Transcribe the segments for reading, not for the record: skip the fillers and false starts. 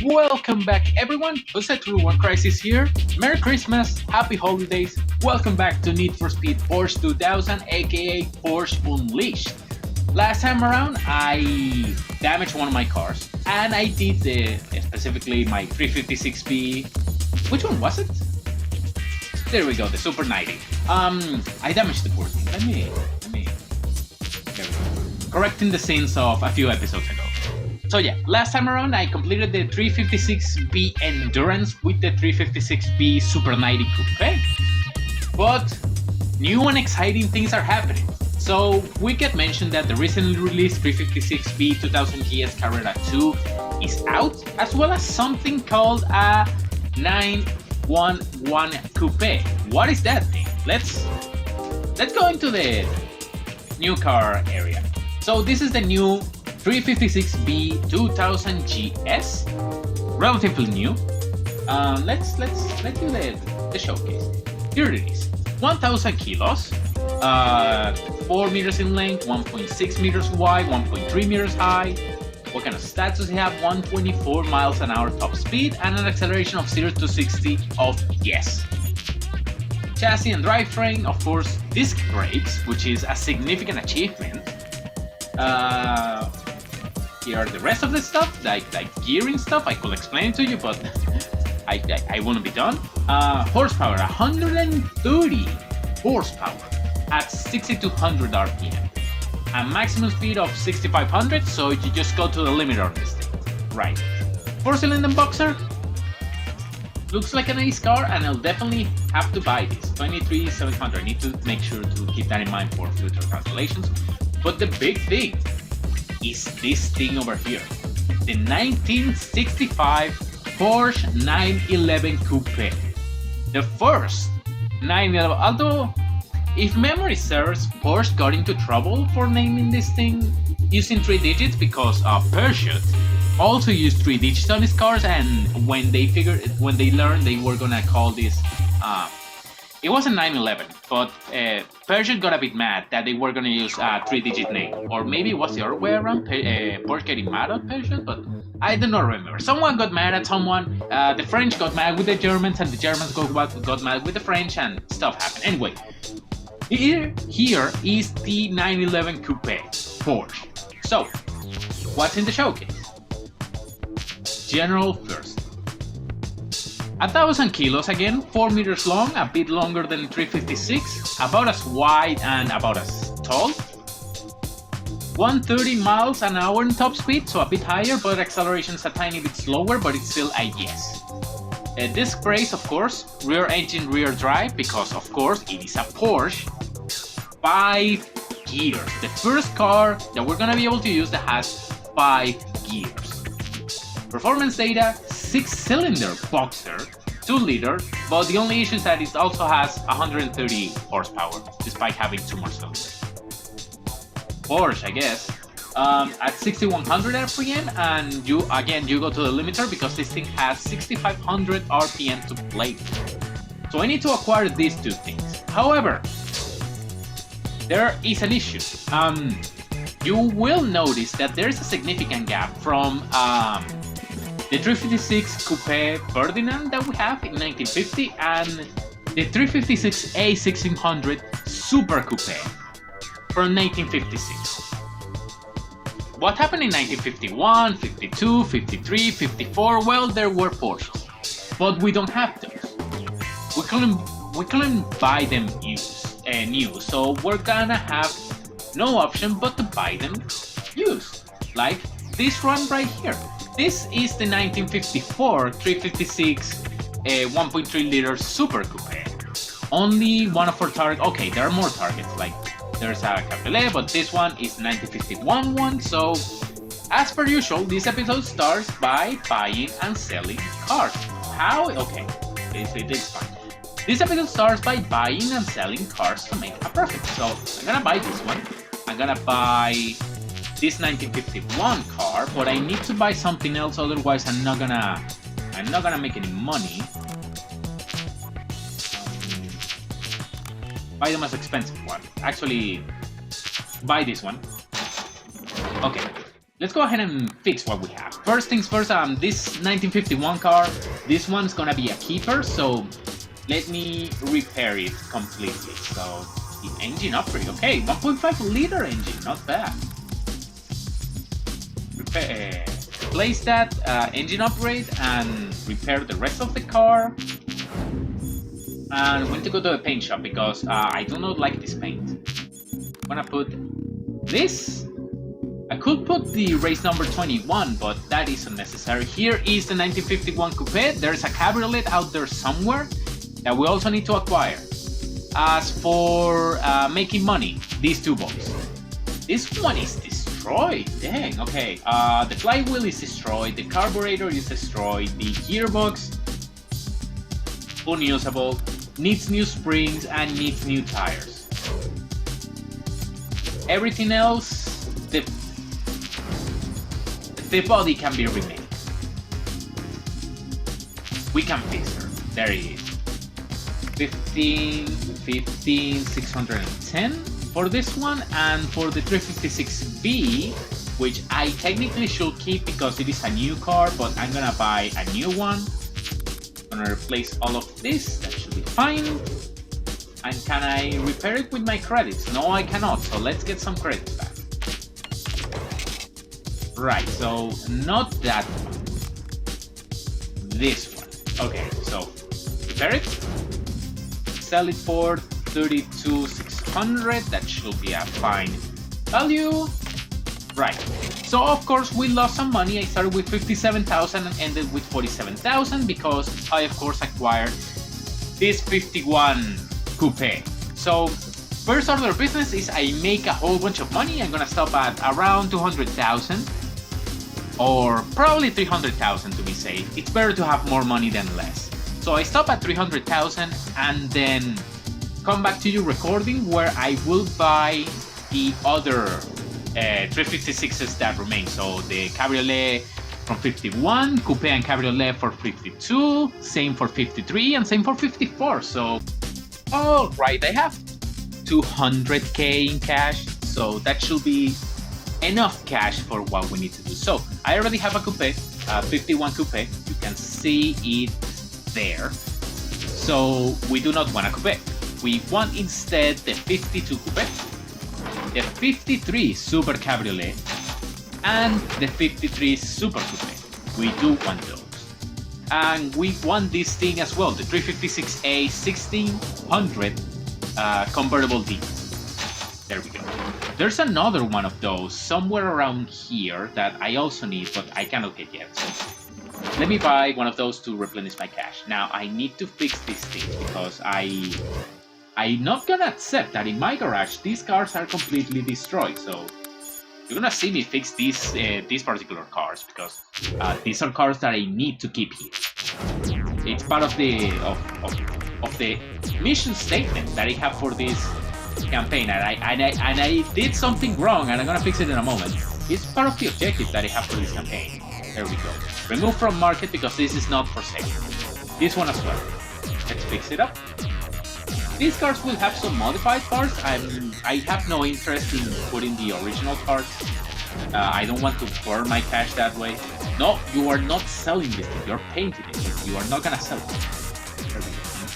Welcome back, everyone. Jose True One Crisis here. Merry Christmas, Happy Holidays. Welcome back to Need for Speed Porsche 2000, aka Porsche Unleashed. Last time around, I damaged one of my cars, and I did specifically my 356B. Which one was it? There we go, the Super 90. I damaged the poor thing. Let me. There we go. Correcting the sins of a few episodes ago. So yeah, last time around I completed the 356B Endurance with the 356B Super 90 Coupe. But new and exciting things are happening. So we get mentioned that the recently released 356B 2000 GS Carrera 2 is out, as well as something called a 911 Coupe. What is that thing? Let's go into the new car area. So this is the new 356B 2000 GS, relatively new. Let's do the showcase. Here it is. 1,000 kilos, 4 meters in length, 1.6 meters wide, 1.3 meters high. What kind of stats does it have? 124 miles an hour top speed and an acceleration of 0 to 60 of yes. Chassis and drivetrain, of course, disc brakes, which is a significant achievement. Here are the rest of the stuff, like gearing stuff. I could explain it to you, but I wouldn't be done. Horsepower, 130 horsepower at 6,200 RPM. A maximum speed of 6,500, so you just go to the limit on this thing. Right. 4-cylinder boxer. Looks like a nice car, and I'll definitely have to buy this. 23,700. I need to make sure to keep that in mind for future calculations. But the big thing is this thing over here. The 1965 Porsche 911 Coupe. The first 911, although if memory serves, Porsche got into trouble for naming this thing using 3 digits because Porsche also used 3 digits on his cars, and when they learned they were gonna call this it wasn't 911, but Porsche got a bit mad that they were gonna use a 3-digit name, or maybe it was the other way around. Porsche getting mad at Porsche, but I do not remember. Someone got mad at someone. The French got mad with the Germans, and the Germans got mad with the French, and stuff happened. Anyway, here is the 911 Coupe Porsche. So, what's in the showcase? General first. 1,000 kilos again, 4 meters long, a bit longer than 356, about as wide and about as tall. 130 miles an hour in top speed, so a bit higher, but acceleration is a tiny bit slower, but it's still a yes. Disc brakes, of course, rear engine, rear drive, because of course it is a Porsche. 5 gears. The first car that we're gonna be able to use that has 5 gears. Performance data, 6-cylinder boxer, 2-liter, but the only issue is that it also has 130 horsepower, despite having 2 more cylinders. Porsche, I guess, at 6,100 RPM, and you go to the limiter because this thing has 6,500 RPM to play with. So I need to acquire these 2 things. However, there is an issue. You will notice that there is a significant gap from the 356 Coupe Ferdinand that we have in 1950 and the 356 A1600 Super Coupe from 1956. What happened in 1951, 52, 53, 54? Well, there were Porsches, but we don't have those. We couldn't buy them new, so we're gonna have no option but to buy them used, like this one right here. This is the 1954 356 1.3 liter Super Coupe. Only one of our targets. Okay, there are more targets, like there's a Cabriolet, but this one is 1951 one. So, as per usual, this episode starts by buying and selling cars. How? Okay, it's fine. This episode starts by buying and selling cars to make a profit. So, I'm gonna buy this one. I'm gonna buy this 1951 car, but I need to buy something else, otherwise I'm not gonna make any money. Buy the most expensive one. Actually, buy this one. Okay, let's go ahead and fix what we have. First things first, this 1951 car, this one's gonna be a keeper, so let me repair it completely. So, the engine upgrade, okay, 1.5 liter engine, not bad. Replace that engine upgrade and repair the rest of the car. And we need to go to the paint shop because I do not like this paint. I'm gonna put this. I could put the race number 21, but that is unnecessary. Here is the 1951 Coupe. There's a cabriolet out there somewhere that we also need to acquire. As for making money, these two boys. This one is destroyed. Dang, okay. The flywheel is destroyed. The carburetor is destroyed. The gearbox, unusable. Needs new springs and needs new tires. Everything else, the body can be remade. We can fix her. There it is. 610 for this one, and for the 356B, which I technically should keep because it is a new car, but I'm gonna buy a new one. I'm gonna replace all of this. That should be fine. And can I repair it with my credits? No, I cannot. So let's get some credits back. Right, so not that one. This one. Okay, so repair it. Sell it for 32,600. That should be a fine value. Right. So of course we lost some money. I started with 57,000 and ended with 47,000 because I of course acquired this 51 Coupe. So first order of business is I make a whole bunch of money. I'm gonna stop at around 200,000 or probably 300,000 to be safe. It's better to have more money than less. So I stop at 300,000 and then come back to you recording where I will buy the other 356s that remain. So the Cabriolet from 51, Coupe and Cabriolet for 52, same for 53 and same for 54. So alright, I have 200k in cash, so that should be enough cash for what we need to do. So I already have a Coupe, 51 Coupe. You can see it there. So we do not want a Coupe. We want instead the 52 Coupe, the 53 Super Cabriolet, and the 53 Super Coupe. We do want those. And we want this thing as well, the 356A 1600 convertible D. There we go. There's another one of those somewhere around here that I also need, but I cannot get yet. So let me buy one of those to replenish my cash. Now I need to fix this thing because I'm not gonna accept that in my garage these cars are completely destroyed. So you're gonna see me fix these particular cars because these are cars that I need to keep here. It's part of the mission statement that I have for this campaign, and I did something wrong, and I'm gonna fix it in a moment. It's part of the objective that I have for this campaign. There we go. Remove from market because this is not for sale. This one as well. Let's fix it up. These cars will have some modified parts. I have no interest in putting the original parts. I don't want to burn my cash that way. No, you are not selling this. You're painting it. You are not gonna sell it. There we go.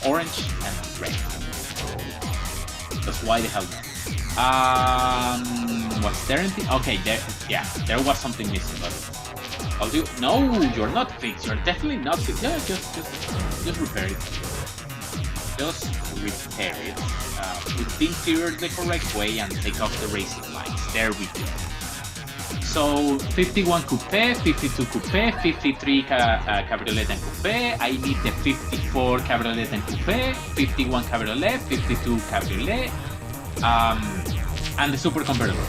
Orange and red. Because why the hell not? Was there anything? Okay, there was something missing, but I'll do. No, you're not fixed. You're definitely not fixed. Yeah, just repair it. Just repair it. Put the interior the correct way and take off the racing lights. There we go. So 51 Coupe, 52 Coupe, 53 Cabriolet and Coupe. I need the 54 Cabriolet and Coupe, 51 Cabriolet, 52 Cabriolet, and the Super Convertible.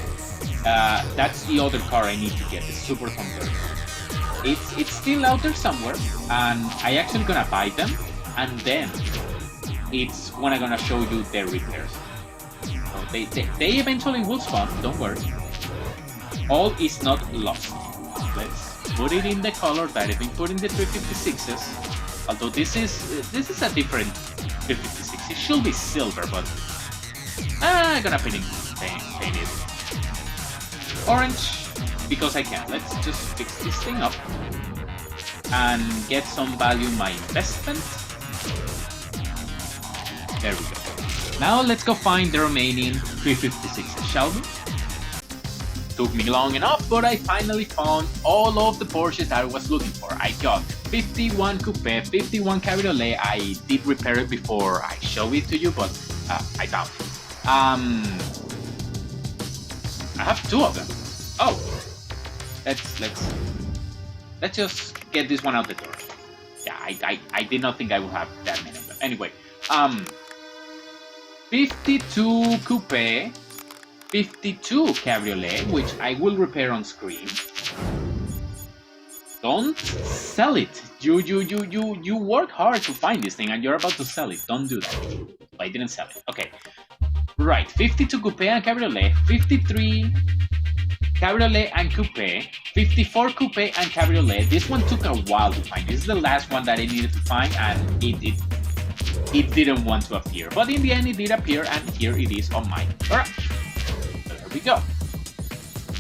That's the other car I need to get, the Super Convertible. It's still out there somewhere, and I actually gonna buy them, and then it's when I'm gonna show you their repairs. So they eventually will spawn, don't worry. All is not lost. Let's put it in the color that I've been putting the 356s. Although this is a different 356. It should be silver, but I'm gonna paint it orange. because I can. Let's just fix this thing up and get some value in my investment. There we go. Now let's go find the remaining 356s, shall we? Took me long enough, but I finally found all of the Porsches that I was looking for. I got 51 Coupe, 51 Cabriolet. I did repair it before I show it to you, but I found it. I have 2 of them. Oh, let's just get this one out the door. Yeah, I did not think I would have that many of them. Anyway, 52 Coupe, 52 Cabriolet, which I will repair on screen. Don't sell it. You work hard to find this thing and you're about to sell it. Don't do that. I didn't sell it. Okay. Right, 52 Coupe and Cabriolet, 53 Cabriolet and Coupe, 54 Coupe and Cabriolet. This one took a while to find. This is the last one that I needed to find, and it didn't want to appear. But in the end, it did appear, and here it is on my garage. So there we go.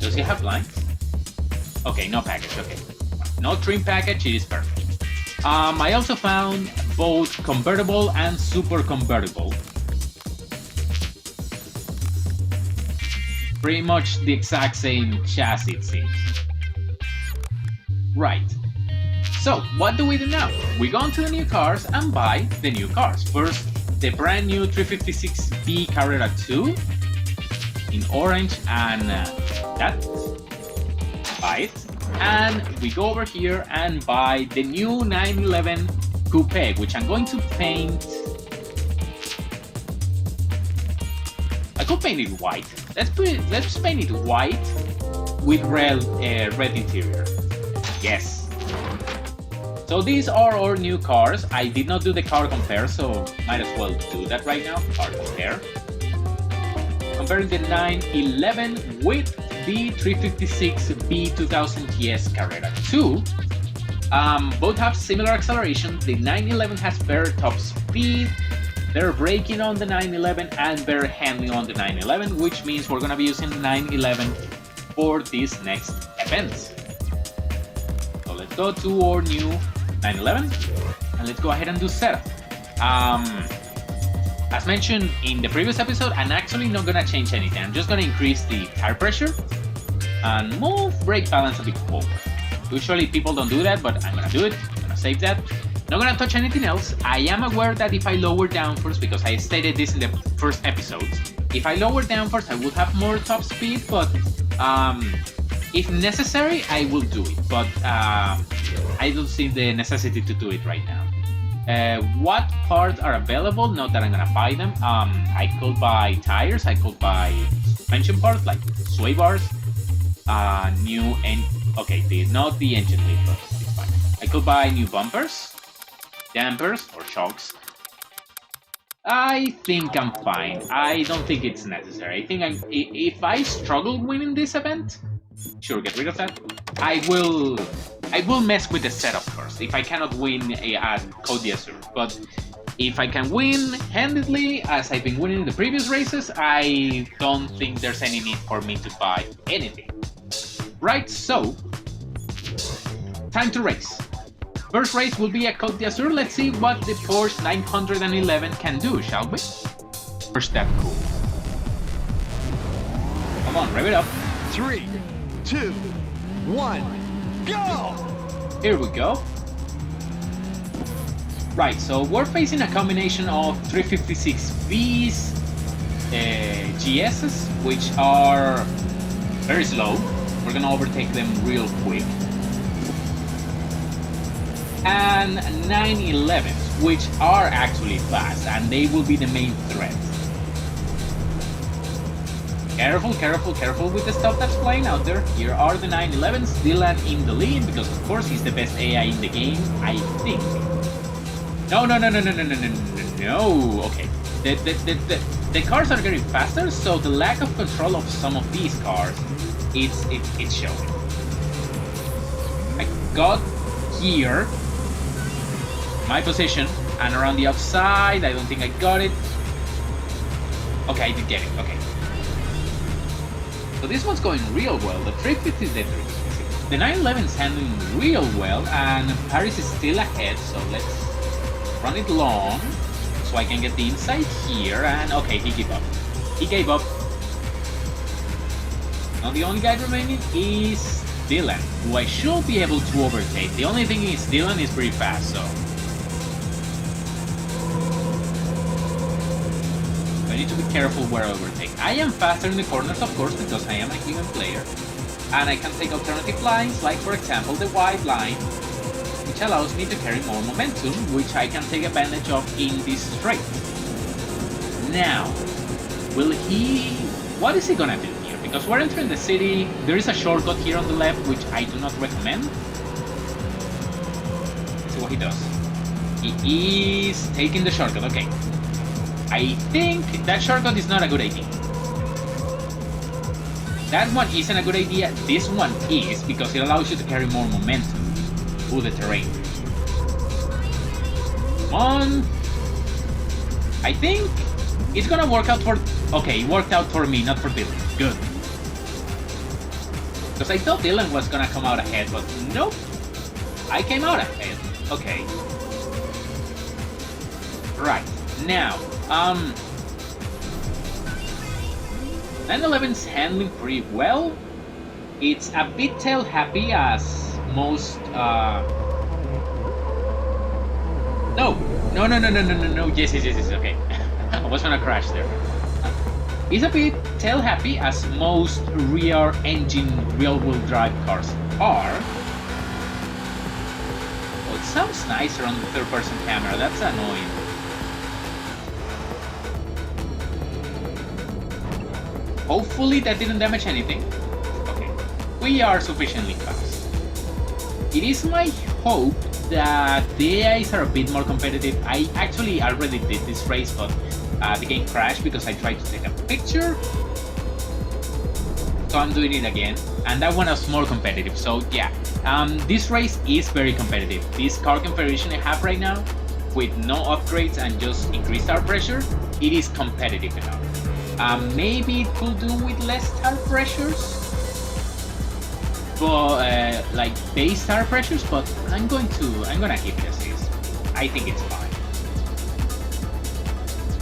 Does it have blinds? Okay, no package. Okay, no trim package. It is perfect. I also found both convertible and super convertible. Pretty much the exact same chassis, it seems. Right. So, what do we do now? We go into the new cars and buy the new cars. First, the brand new 356B Carrera 2 in orange, and that. Buy it. And we go over here and buy the new 911 Coupe, which I'm going to paint. I could paint it white. Let's paint it white with red interior. Yes. So these are our new cars. I did not do the car compare, so might as well do that right now. Car compare. Comparing the 911 with the 356B 2000 GS Carrera 2. Both have similar acceleration. The 911 has better top speed, better braking on the 911, and better handling on the 911, which means we're gonna be using the 911 for this next event. So let's go to our new 911 and let's go ahead and do setup. As mentioned in the previous episode, I'm actually not gonna change anything. I'm just gonna increase the tire pressure and move brake balance a bit forward. Usually people don't do that, but I'm gonna do it. I'm gonna save that. Not gonna touch anything else. I am aware that if I lower downforce, because I stated this in the first episodes, if I lower downforce I would have more top speed, but if necessary I will do it, but I don't see the necessity to do it right now. What parts are available? Not that I'm gonna buy them. I could buy tires, I could buy suspension parts like sway bars, new not the engine lead, but it's fine. I could buy new bumpers, dampers or shocks. I think I'm fine. I don't think it's necessary. I think if I struggle winning this event, sure, get rid of that. I will mess with the setup first if I cannot win at Cote, but if I can win handedly as I've been winning in the previous races, I don't think there's any need for me to buy anything. Right, so time to race. First race will be at Cote d'Azur. Let's see what the Porsche 911 can do, shall we? First step, cool. Come on, rev it up. 3, 2, 1, go! Here we go. Right, so we're facing a combination of 356Bs, GSs, which are very slow. We're gonna overtake them real quick. And 911s, which are actually fast, and they will be the main threat. Careful, careful, careful with the stuff that's flying out there. Here are the 911s, Dylan in the lead, because of course he's the best AI in the game, I think. No. Okay. The cars are getting faster, so the lack of control of some of these cars, it's showing. I got here my position, and around the outside, I don't think I got it. Okay, I did get it, okay. So this one's going real well. The 350 is the 350. The 911 is handling real well, and Paris is still ahead, so let's run it long so I can get the inside here. And okay, he gave up. He gave up. Now the only guy remaining is Dylan, who I should be able to overtake. The only thing is Dylan is pretty fast, so I need to be careful where I overtake. I am faster in the corners, of course, because I am a human player. And I can take alternative lines, like for example the wide line, which allows me to carry more momentum, which I can take advantage of in this straight. Now, what is he gonna do here? Because we're entering the city, there is a shortcut here on the left, which I do not recommend. Let's see what he does. He is taking the shortcut, okay. I think that shortcut is not a good idea. That one isn't a good idea, this one is, because it allows you to carry more momentum through the terrain. Come on! I think it's gonna work out for... Okay, it worked out for me, not for Dylan. Good. Because I thought Dylan was gonna come out ahead, but nope. I came out ahead. Okay. Right, now... 911's handling pretty well. It's a bit tail happy as most No, yes, okay. I was gonna crash there. It's a bit tail happy as most rear engine rear-wheel drive cars are. Oh, it sounds nicer on the third-person camera, that's annoying. Hopefully that didn't damage anything. Okay, we are sufficiently fast. It is my hope that the AIs are a bit more competitive. I actually already did this race, but the game crashed because I tried to take a picture. So I'm doing it again, and that one was more competitive. So yeah, this race is very competitive. This car configuration I have right now, with no upgrades and just increased tire pressure, it is competitive enough. Maybe it could do with less tire pressures, but like base tire pressures. But I'm gonna keep it as is. I think it's fine,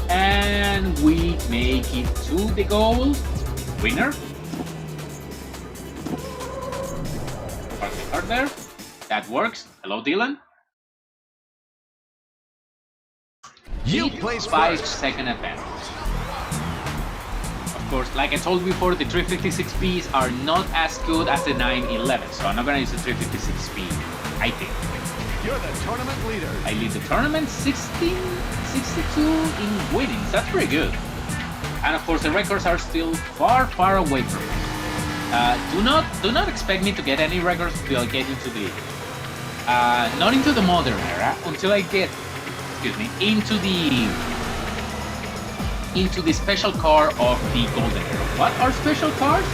and we make it to the goal. Winner. Park the car there. That works. Hello, Dylan. You place 5-second advantage. Of course, like I told you before, the 356Bs are not as good as the 911, so I'm not gonna use the 356B, I think. You're the tournament leader. I lead the tournament 62 in winnings. That's pretty good. And of course, the records are still far away from me. Do not expect me to get any records until I get into the not into the modern era, until I get, excuse me, into the special car of the golden era. What are special cars?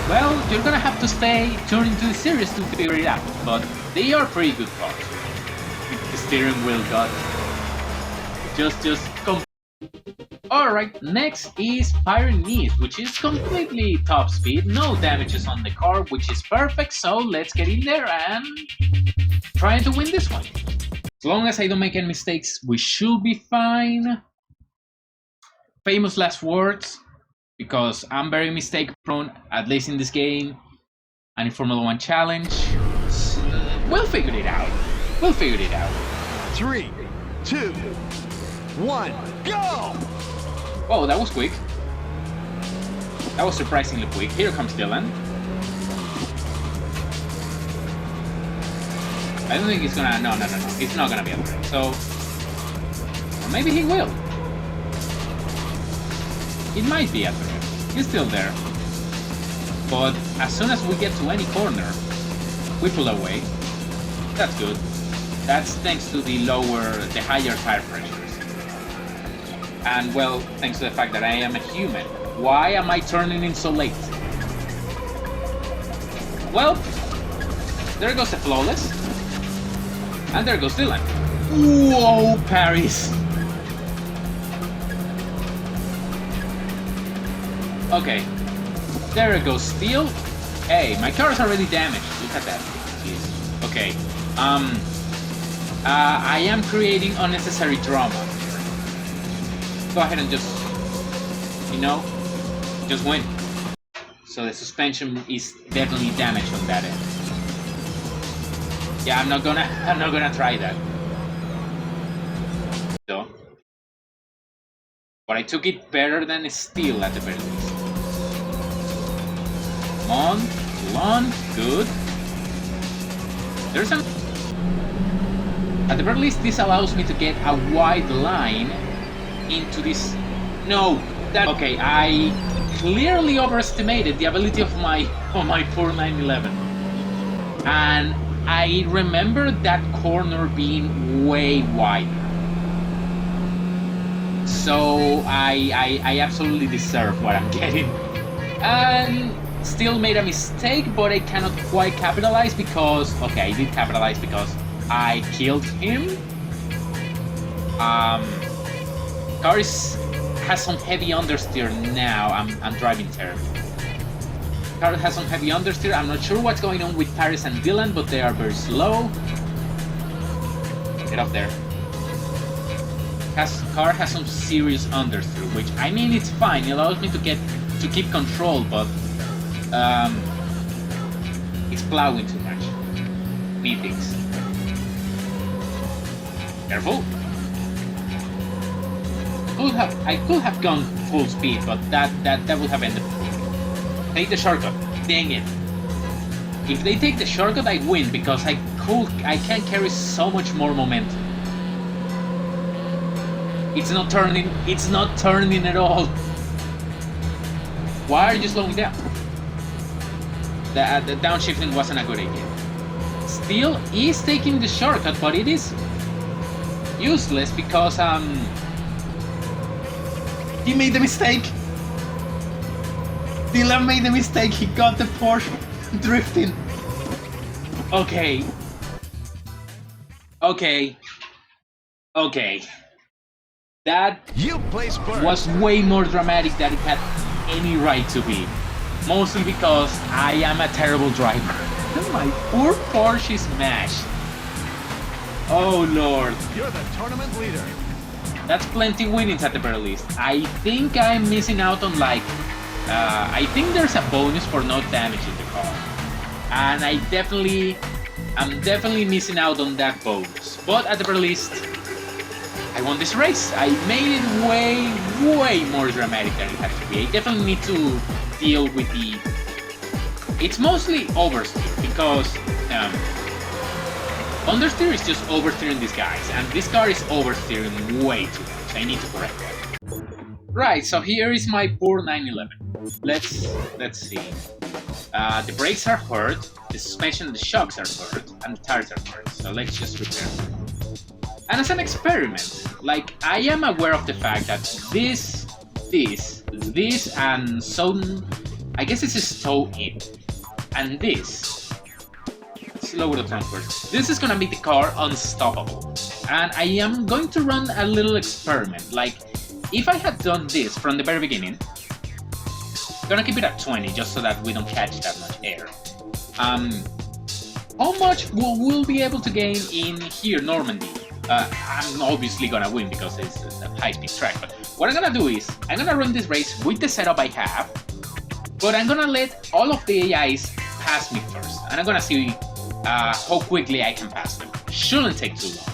Well, you're gonna have to stay tuned into the series to figure it out, but they are pretty good cars. The steering wheel got just Alright, next is Unleashed, which is completely top speed, no damages on the car, which is perfect, so let's get in there and try to win this one. As long as I don't make any mistakes, we should be fine. Famous last words, because I'm very mistake prone, at least in this game and in Formula 1 Challenge. So we'll figure it out. 3, 2, 1, go! Oh, that was quick. That was surprisingly quick. Here comes Dylan. I don't think he's gonna... No. He's not gonna be able to. So... Or maybe he will. It might be after him. He's still there. But as soon as we get to any corner, we pull away. That's good. That's thanks to the higher tire pressures. And well, thanks to the fact that I am a human. Why am I turning in so late? Well, there goes the flawless. And there goes Dylan. Whoa, Paris! Okay. There it goes, steel. Hey, my car is already damaged. Look at that. Jeez. Okay. I am creating unnecessary drama here. Go ahead and just, just win. So the suspension is definitely damaged on that end. Yeah, I'm not gonna try that. So, but I took it better than steel at the very least. Come on, good. There's some. At the very least, this allows me to get a wide line into this. No, that. Okay, I clearly overestimated the ability of my poor 911, and I remember that corner being way wider. So I absolutely deserve what I'm getting, and still made a mistake, but I cannot quite capitalize because I did capitalize because I killed him. Car has some heavy understeer now. I'm driving terrible. Car has some heavy understeer. I'm not sure what's going on with Paris and Dylan, but they are very slow. Get up there. Car has some serious understeer, which I mean it's fine. It allows me to keep control, but it's plowing too much. Need things. Careful. I could have gone full speed, but that would have ended poorly. Take the shortcut. Dang it. If they take the shortcut, I win because I can carry so much more momentum. It's not turning. It's not turning at all. Why are you slowing down? The downshifting wasn't a good idea. Steel is taking the shortcut, but it is useless because he made the mistake. Dylan made the mistake. He got the Porsche drifting. Okay. That was way more dramatic than it had any right to be. Mostly because I am a terrible driver. My poor Porsche is smashed. Oh lord. You're the tournament leader. That's plenty winnings at the very least. I think I'm missing out on I think there's a bonus for not damaging the car. And I'm definitely missing out on that bonus. But at the very least, I won this race. I made it way more dramatic than it had to be. I definitely need to deal with the... It's mostly oversteer because understeer is just oversteering these guys, and this car is oversteering way too much. I need to correct that. Right, so here is my poor 911. Let's see. The brakes are hurt, the suspension and the shocks are hurt, and the tires are hurt. So let's just repair them. And as an experiment, I am aware of the fact that this, and some, I guess it's a tow in, and this. Let's lower the front first. This is gonna make the car unstoppable. And I am going to run a little experiment. If I had done this from the very beginning, I'm gonna keep it at 20 just so that we don't catch that much air. How much will we be able to gain in here, Normandy? I'm obviously gonna win because it's a high-speed track, but what I'm gonna do is, I'm gonna run this race with the setup I have, but I'm gonna let all of the AIs pass me first, and I'm gonna see how quickly I can pass them. Shouldn't take too long.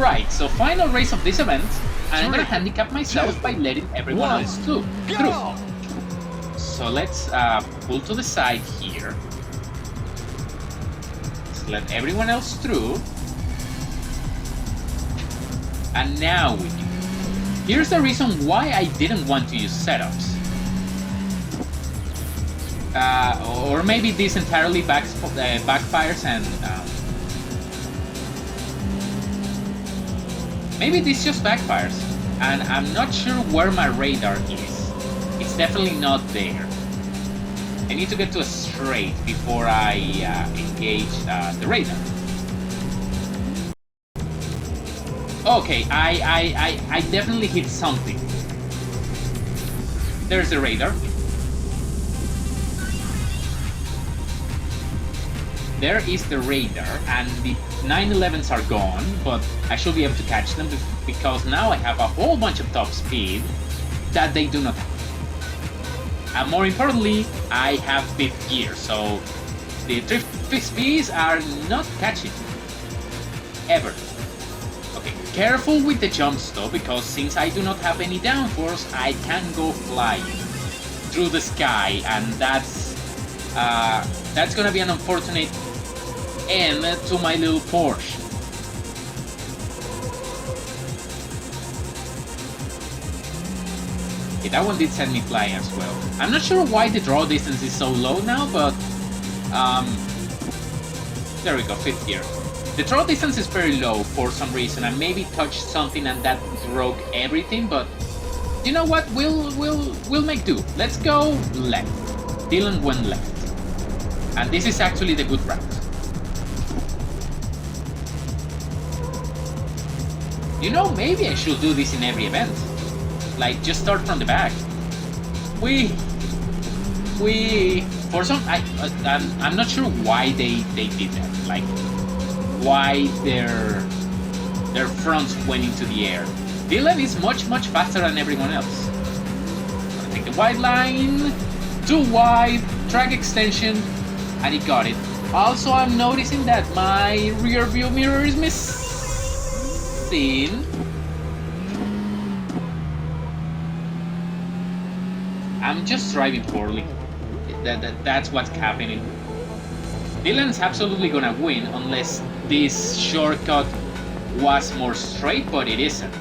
Right, so final race of this event, and I'm gonna handicap myself by letting everyone else through. So let's pull to the side here. Let's let everyone else through. And now we do. Here's the reason why I didn't want to use setups. Or maybe this entirely backfires and... maybe this just backfires. And I'm not sure where my radar is. It's definitely not there. I need to get to a straight before I engage the radar. Okay, I definitely hit something. There's the radar. there is the radar, and the 911s are gone, but I should be able to catch them because now I have a whole bunch of top speed that they do not have. And more importantly, I have 5th gear, so the 3 speeds are not catching ever. Okay, careful with the jumps though, because since I do not have any downforce, I can go flying through the sky, and that's gonna be an unfortunate end to my little Porsche. Okay, that one did send me flying as well. I'm not sure why the draw distance is so low now, but there we go, 5th gear. The draw distance is very low for some reason. I maybe touched something and that broke everything, but you know what? We'll make do. Let's go left. Dylan went left. And this is actually the good route. You know, maybe I should do this in every event. Like, just start from the back. For some, I'm not sure why they did that. Like, why their fronts went into the air. Dylan is much faster than everyone else. Gonna take the wide line, too wide, track extension, and he got it. Also, I'm noticing that my rear view mirror is missing. I'm just driving poorly. That's what's happening. Dylan's absolutely gonna win unless this shortcut was more straight, but it isn't.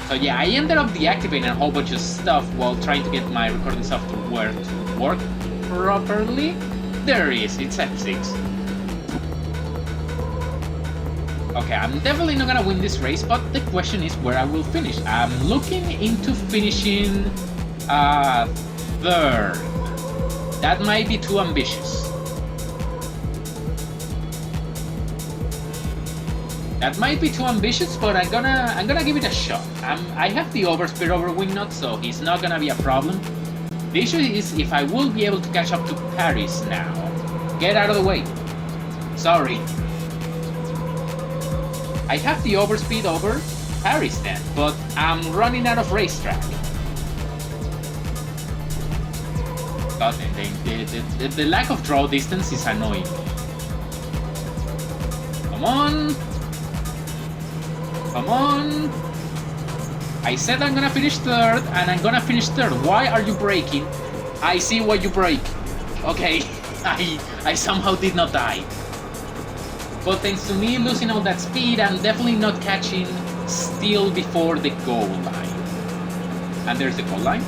So yeah, I ended up deactivating a whole bunch of stuff while trying to get my recording software to work properly. There it is, it's F6. Okay, I'm definitely not gonna win this race, but the question is where I will finish. I'm looking into finishing 3rd. That might be too ambitious. That might be too ambitious, but I'm gonna give it a shot. I have the overspeed over Wingnut, so he's not gonna be a problem. The issue is if I will be able to catch up to Paris now. Get out of the way. Sorry. I have the overspeed over Paris then, but I'm running out of racetrack. God, the lack of draw distance is annoying. Come on. Come on. I said I'm gonna finish 3rd, and I'm gonna finish 3rd. Why are you braking? I see why you brake. Okay, I somehow did not die. But thanks to me losing all that speed, I'm definitely not catching still before the goal line. And there's the goal line.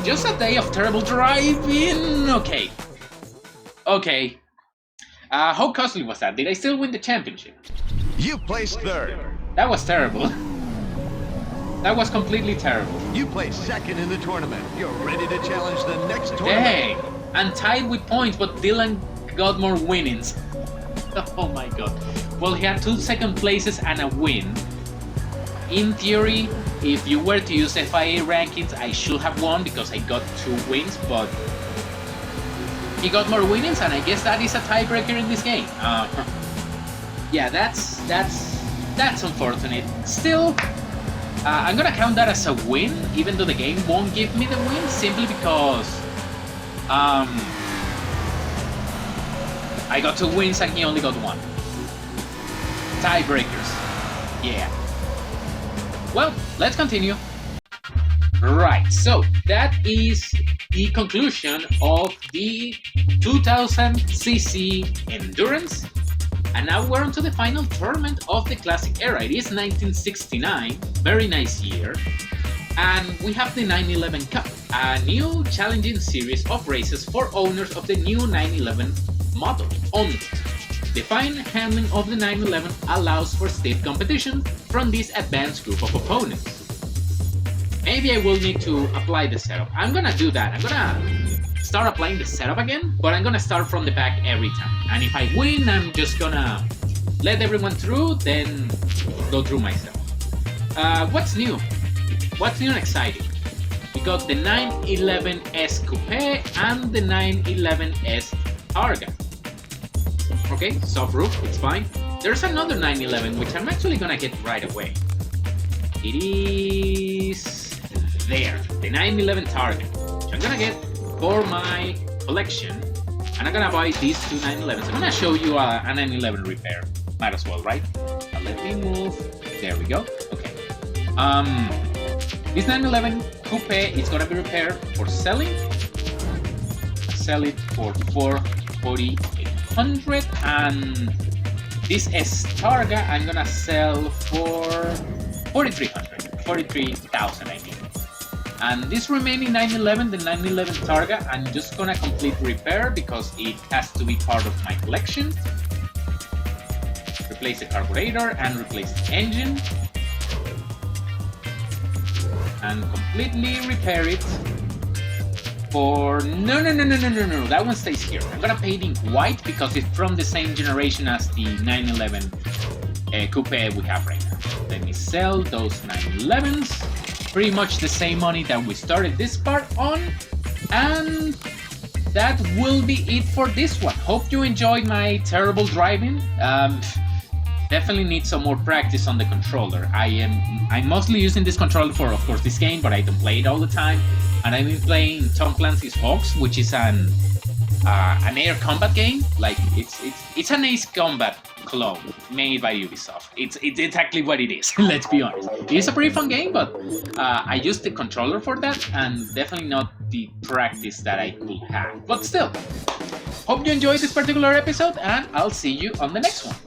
Just a day of terrible driving. Okay. Okay. How costly was that? Did I still win the championship? You placed 3rd. That was terrible. That was completely terrible. You placed 2nd in the tournament. You're ready to challenge the next tournament. Dang. I'm tied with points, but Dylan got more winnings. Oh my god. Well, he had 2 second places and a win. In theory, if you were to use FIA rankings, I should have won because I got 2 wins, but he got more winnings, and I guess that is a tiebreaker in this game. Yeah, that's unfortunate. Still, I'm gonna count that as a win, even though the game won't give me the win, simply because I got 2 wins and he only got 1. Tiebreakers. Yeah. Well, let's continue. Right, so that is the conclusion of the 2000cc Endurance. And now we're on to the final tournament of the Classic era. It is 1969, very nice year. And we have the 911 Cup, a new challenging series of races for owners of the new 911 model only. The fine handling of the 911 allows for stiff competition from this advanced group of opponents. Maybe I will need to apply the setup. I'm gonna do that. I'm gonna start applying the setup again, but I'm gonna start from the back every time. And if I win, I'm just gonna let everyone through, then go through myself. What's new? What's new and exciting? we got the 911S Coupe and the 911S Targa. Okay, subroof, it's fine. There's another 911 which I'm actually gonna get right away. It is there, the 911 Targa, which I'm gonna get for my collection, and I'm gonna buy these two 911s. I'm gonna show you a 911 repair. Might as well, right? Let me move. There we go. Okay. This 911 Coupe is gonna be repaired for selling. Sell it for 4,800, and this S Targa I'm gonna sell for 4,300, 43,000 I mean. And this remaining 911, the 911 Targa, I'm just gonna complete repair because it has to be part of my collection. Replace the carburetor and replace the engine. And completely repair it for... No, that one stays here. I'm gonna paint it in white because it's from the same generation as the 911 Coupe we have right now. Let me sell those 911s. Pretty much the same money that we started this part on. And that will be it for this one. Hope you enjoyed my terrible driving. Definitely need some more practice on the controller. I'm mostly using this controller for, of course, this game, but I don't play it all the time. And I've been playing Tom Clancy's Hawks, which is an air combat game. Like it's an Ace Combat clone made by Ubisoft. It's exactly what it is. Let's be honest. It's a pretty fun game, but I used the controller for that, and definitely not the practice that I could have. But still, hope you enjoyed this particular episode, and I'll see you on the next one.